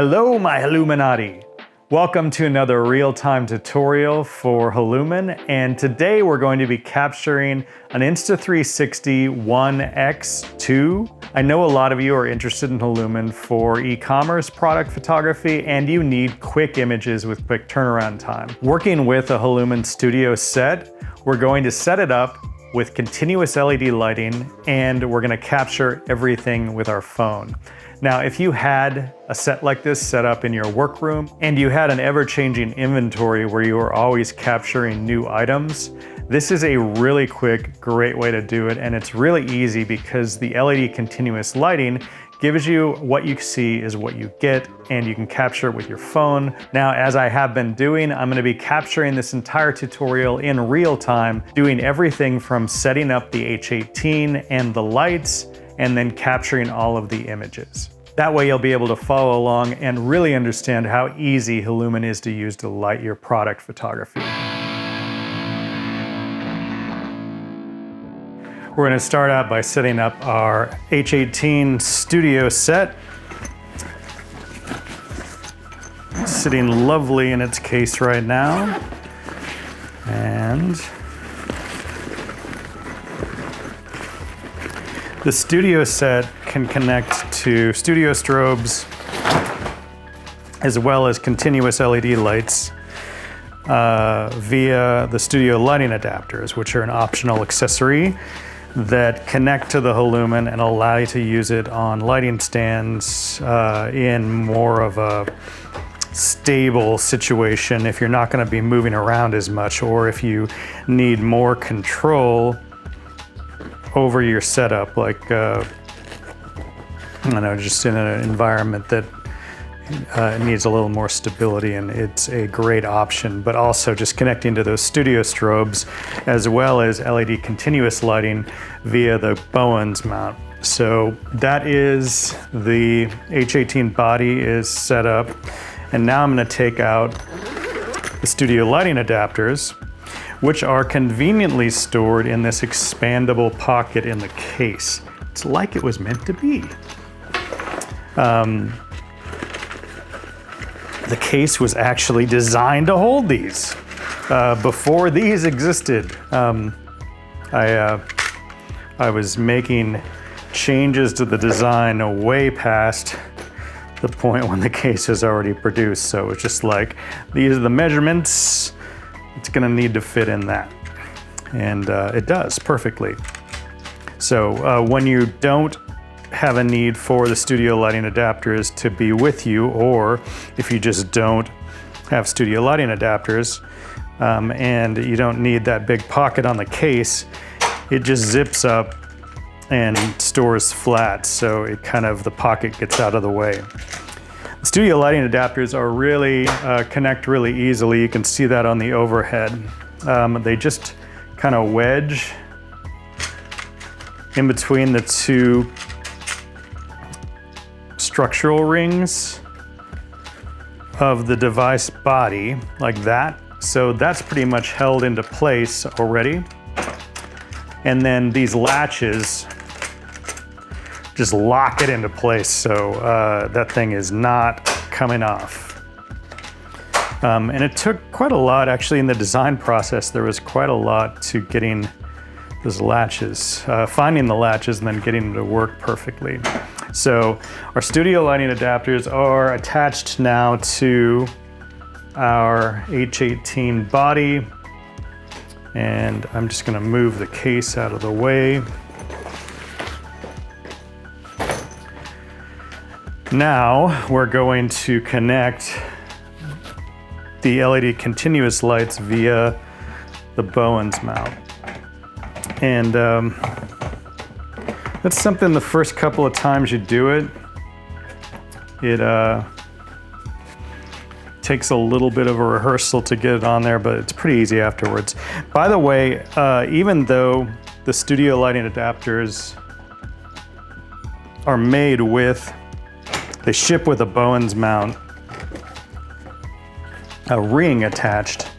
Hello, my Illuminati! Welcome to another real-time tutorial for Halumin, and today we're going to be capturing an Insta360 One X2. I know a lot of you are interested in Halumin for e-commerce product photography, and you need quick images with quick turnaround time. Working with a Halumin Studio set, we're going to set it up with continuous LED lighting, and we're going to capture everything with our phone. Now, if you had a set like this set up in your workroom and you had an ever-changing inventory where you were always capturing new items, this is a really quick, great way to do it, and it's really easy because the LED continuous lighting gives you what you see is what you get, and you can capture it with your phone. Now, as I have been doing, I'm gonna be capturing this entire tutorial in real time, doing everything from setting up the H18 and the lights, and then capturing all of the images. That way you'll be able to follow along and really understand how easy Halumin is to use to light your product photography. We're gonna start out by setting up our H18 studio set. Sitting lovely in its case right now. And the studio set can connect to studio strobes as well as continuous LED lights via the studio lighting adapters, which are an optional accessory that connect to the Halumin and allow you to use it on lighting stands in more of a stable situation if you're not going to be moving around as much, or if you need more control over your setup, like I don't know, just in an environment that needs a little more stability, and it's a great option. But also just connecting to those studio strobes as well as LED continuous lighting via the Bowens mount. So that is the H18 body is set up, and now I'm going to take out the studio lighting adapters, which are conveniently stored in this expandable pocket in the case. It's like it was meant to be. The case was actually designed to hold these before these existed. I was making changes to the design way past the point when the case is already produced. So it's just like, these are the measurements. It's gonna need to fit in that. And it does perfectly. So when you don't have a need for the studio lighting adapters to be with you, or if you just don't have studio lighting adapters and you don't need that big pocket on the case, it just zips up and stores flat, so it kind of, the pocket gets out of the way. The studio lighting adapters are really, connect really easily. You can see that on the overhead. They just kind of wedge in between the two structural rings of the device body, like that. So that's pretty much held into place already. And then these latches just lock it into place, so that thing is not coming off. And it took quite a lot, actually, in the design process. There was quite a lot to getting those latches, finding the latches and then getting them to work perfectly. So our studio lighting adapters are attached now to our H18 body, and I'm just gonna move the case out of the way. Now we're going to connect the LED continuous lights via the Bowens mount. And that's something, the first couple of times you do it, it takes a little bit of a rehearsal to get it on there, but it's pretty easy afterwards. By the way, even though the studio lighting adapters are made with, they ship with a Bowens mount, a ring attached.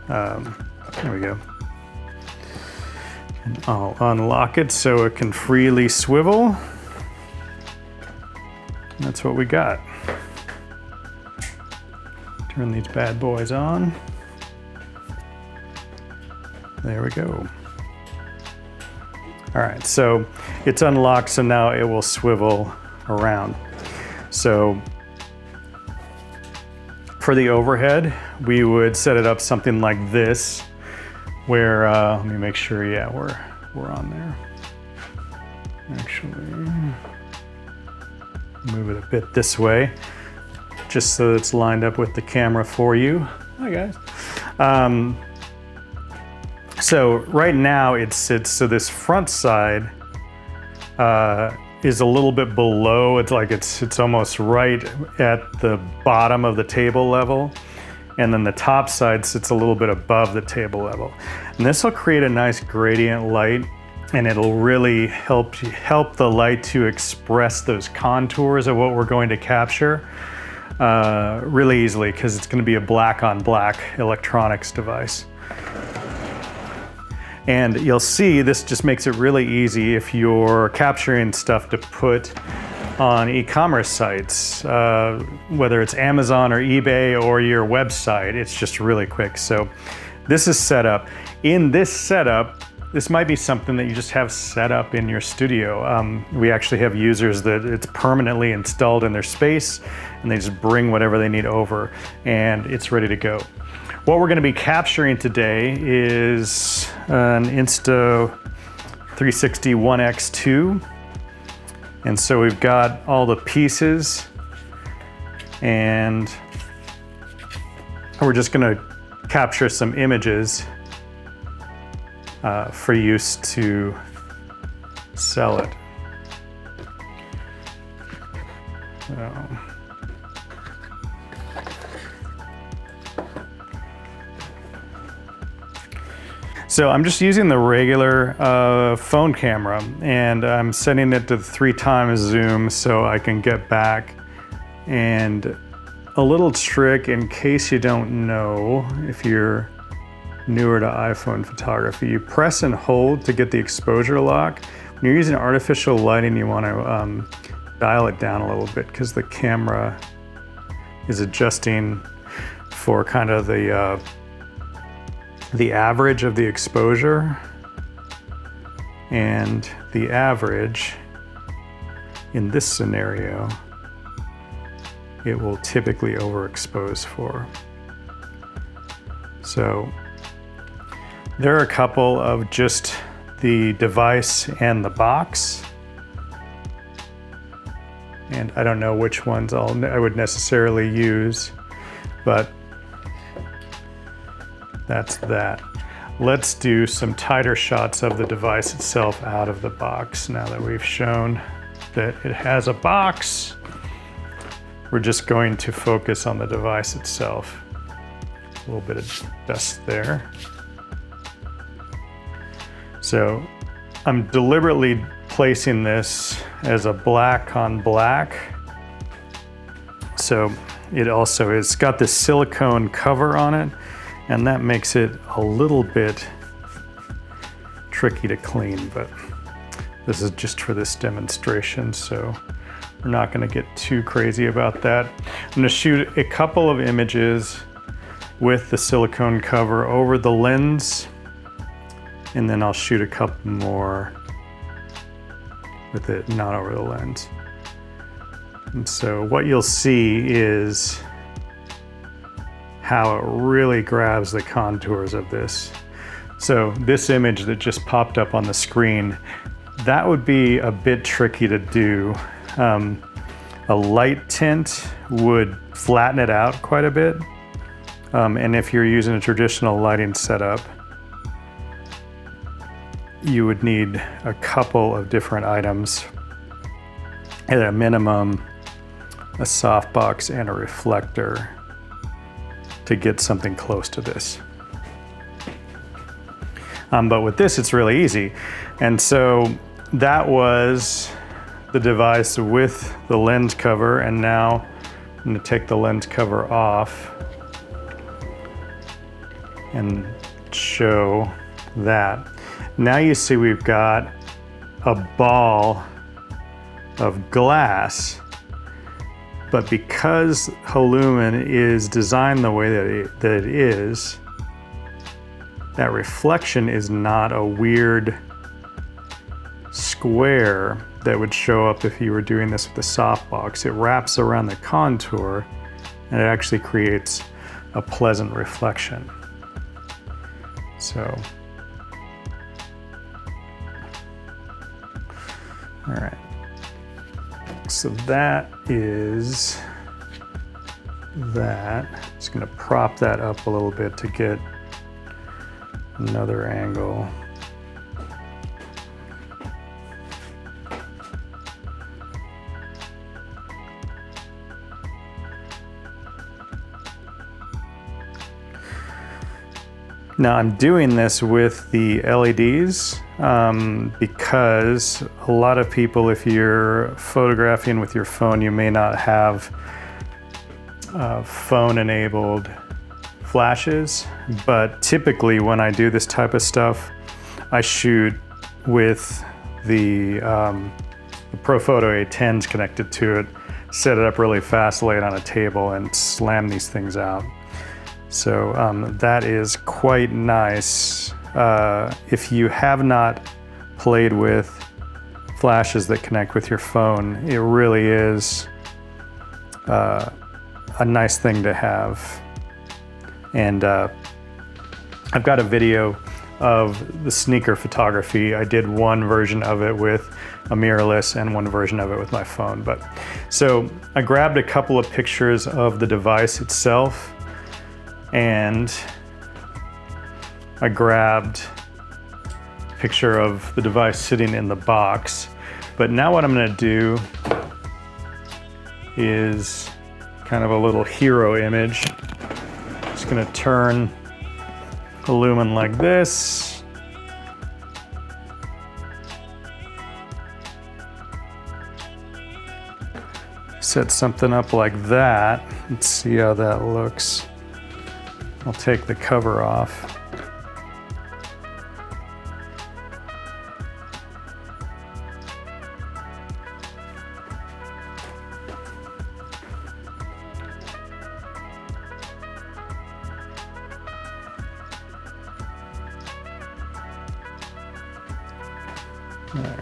There we go. And I'll unlock it so it can freely swivel. That's what we got. Turn these bad boys on. There we go. All right, so it's unlocked, so now it will swivel around. So for the overhead, we would set it up something like this, where, let me make sure, yeah, we're on there. Actually, move it a bit this way, just so it's lined up with the camera for you. Hi guys. So right now it sits, so this front side is a little bit below. It's like it's almost right at the bottom of the table level. And then the top side sits a little bit above the table level. And this will create a nice gradient light, and it'll really help the light to express those contours of what we're going to capture really easily, because it's going to be a black on black electronics device. And you'll see this just makes it really easy if you're capturing stuff to put on e-commerce sites, whether it's Amazon or eBay or your website. It's just really quick. So this is set up. In this setup, this might be something that you just have set up in your studio. We actually have users that it's permanently installed in their space, and they just bring whatever they need over, and it's ready to go. What we're going to be capturing today is an Insta360 1X2. And so we've got all the pieces, and we're just going to capture some images for use to sell it. So I'm just using the regular phone camera, and I'm setting it to 3x zoom so I can get back. And a little trick, in case you don't know, if you're newer to iPhone photography, you press and hold to get the exposure lock. When you're using artificial lighting, you want to dial it down a little bit, because the camera is adjusting for kind of the average of the exposure, and the average in this scenario, it will typically overexpose for. So there are a couple of just the device and the box, and I don't know which ones I would necessarily use, but that's that. Let's do some tighter shots of the device itself out of the box. Now that we've shown that it has a box, we're just going to focus on the device itself. A little bit of dust there. So I'm deliberately placing this as a black on black. So it's got this silicone cover on it, and that makes it a little bit tricky to clean, but this is just for this demonstration, so we're not going to get too crazy about that. I'm going to shoot a couple of images with the silicone cover over the lens, and then I'll shoot a couple more with it not over the lens. And so what you'll see is how it really grabs the contours of this. So this image that just popped up on the screen, that would be a bit tricky to do. A light tint would flatten it out quite a bit. And if you're using a traditional lighting setup, you would need a couple of different items. At a minimum, a softbox and a reflector to get something close to this. But with this, it's really easy. And so that was the device with the lens cover, and now I'm going to take the lens cover off and show that. Now you see we've got a ball of glass But because Halumin is designed the way that it is, that reflection is not a weird square that would show up if you were doing this with a softbox. It wraps around the contour and it actually creates a pleasant reflection. So, all right. So that is that. Just gonna prop that up a little bit to get another angle. Now I'm doing this with the LEDs because a lot of people, if you're photographing with your phone, you may not have phone-enabled flashes. But typically when I do this type of stuff, I shoot with the ProPhoto A10s connected to it, set it up really fast, lay it on a table, and slam these things out. So that is quite nice. If you have not played with flashes that connect with your phone, it really is a nice thing to have. And I've got a video of the sneaker photography. I did one version of it with a mirrorless and one version of it with my phone. So I grabbed a couple of pictures of the device itself, and I grabbed a picture of the device sitting in the box. But now what I'm gonna do is kind of a little hero image. Just gonna turn Halumin like this. Set something up like that. Let's see how that looks. I'll take the cover off. There.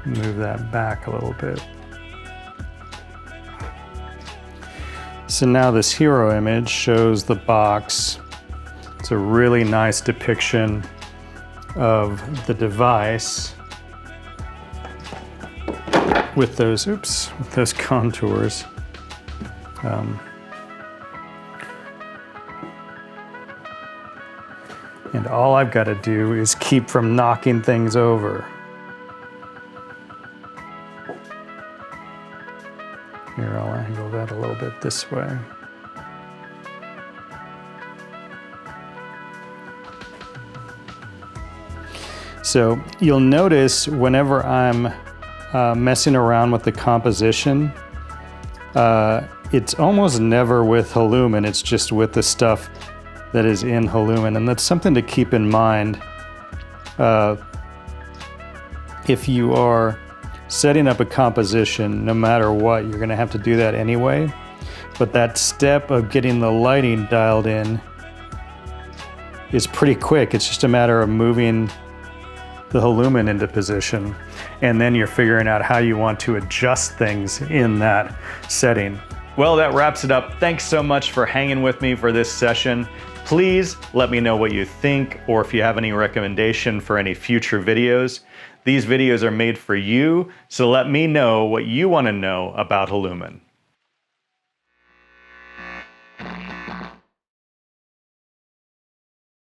Move that back a little bit. So now this hero image shows the box. It's a really nice depiction of the device with those, with those contours. And all I've got to do is keep from knocking things over. Here, I'll angle that a little bit this way. So you'll notice whenever I'm messing around with the composition, it's almost never with Halumin, it's just with the stuff that is in Halumin. And that's something to keep in mind. If you are setting up a composition, no matter what, you're gonna have to do that anyway. But that step of getting the lighting dialed in is pretty quick. It's just a matter of moving the Halumin into position, and then you're figuring out how you want to adjust things in that setting. Well, that wraps it up. Thanks so much for hanging with me for this session. Please let me know what you think, or if you have any recommendation for any future videos. These videos are made for you, so let me know what you want to know about Halumin.